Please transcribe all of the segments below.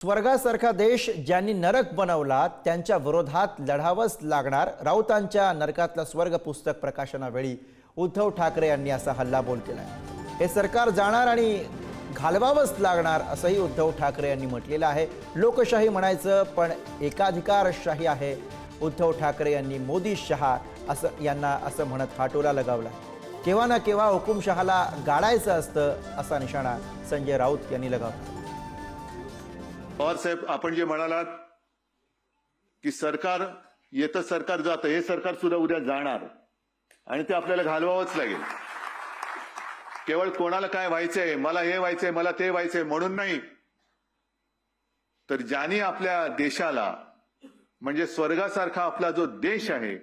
स्वर्गासारखा देश ज्यांनी नरक बनवला त्यांच्या विरोधात लढावंच लागणार. राऊतांच्या नरकातला स्वर्ग पुस्तक प्रकाशनावेळी उद्धव ठाकरे यांनी असा हल्लाबोल केलाय. हे सरकार जाणार आणि घालवावंच लागणार असंही उद्धव ठाकरे यांनी म्हटलेलं आहे. लोकशाही म्हणायचं पण एकाधिकारशाही आहे. उद्धव ठाकरे यांनी मोदी शहा यांना असं म्हणत फाटोला लगावला. केव्हा ना केव्हा हुकुमशहाला गाडायचं असतं असा निशाणा संजय राऊत यांनी लगावला. पवार साहेब, आपण जे म्हणालात की सरकार येतं सरकार जातं, हे सरकार सुद्धा उद्या जाणार आणि ते आपल्याला घालवावंच लागेल. केवळ कोणाला काय व्हायचंय, मला हे व्हायचंय, मला ते व्हायचंय म्हणून नाही, तर ज्यांनी आपल्या देशाला म्हणजे स्वर्गासारखा आपला जो देश आहे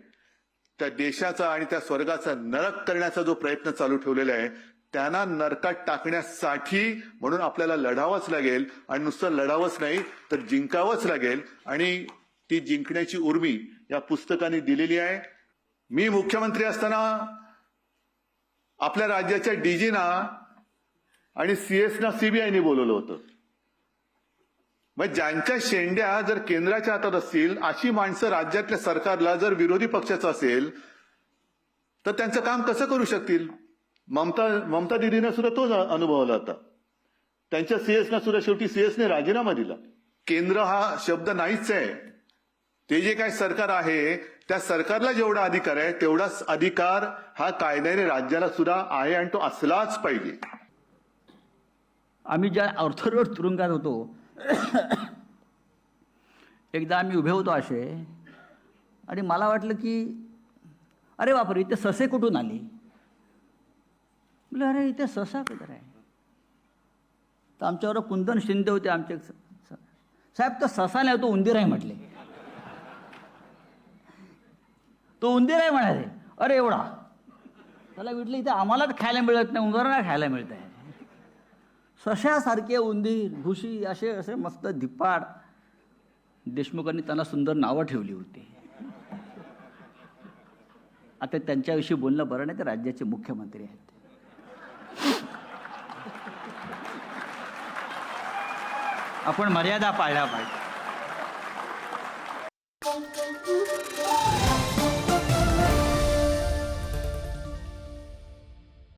त्या देशाचा आणि त्या स्वर्गाचा नरक करण्याचा जो प्रयत्न चालू ठेवलेला आहे त्यांना नरकात टाकण्यासाठी म्हणून आपल्याला लढावंच लागेल. आणि नुसतं लढावंच नाही तर जिंकावंच लागेल. आणि ती जिंकण्याची उर्मी या पुस्तकाने दिलेली आहे. मी मुख्यमंत्री असताना आपल्या राज्याच्या डीजीना आणि सीएसना सीबीआयने बोलवलं होतं. मग ज्यांच्या शेंड्या जर केंद्राच्या हातात असतील अशी माणसं राज्यातल्या सरकारला जर विरोधी पक्षाचं असेल तर त्यांचं काम कसं करू शकतील? ममता दिदीने सुद्धा तोच अनुभवला होता. त्यांच्या सीएसना सुद्धा शेवटी सीएसने राजीनामा दिला. केंद्र हा शब्द नाहीच आहे. ते जे काय सरकार आहे त्या सरकारला जेवढा अधिकार आहे तेवढाच अधिकार हा कायद्याने राज्याला सुद्धा आहे आणि तो असलाच पाहिजे. आम्ही ज्या ऑर्थोडॉक्स तुरुंगात होतो एकदा आम्ही उभे होतो असे आणि मला वाटलं की अरे बापरे, इथे ससे कुठून आले. म्हटलं अरे इथे ससा कुठं आहे. तर आमच्यावर कुंदन शिंदे होते आमचे साहेब. तो ससा नाही, तो उंदीर आहे म्हटले. तो उंदीर आहे म्हणाले. अरे एवढा. त्याला म्हटलं इथे आम्हालाच खायला मिळत नाही, उंदरांना खायला मिळत आहे. सशासारखे उंदीर, घुशी असे असे मस्त धिप्पाड. देशमुखांनी त्यांना सुंदर नावं ठेवली होती. आता त्यांच्याविषयी बोलणं बरं नाही, ते राज्याचे मुख्यमंत्री आहेत. आपण मर्यादा पाळल्या पाहिजे.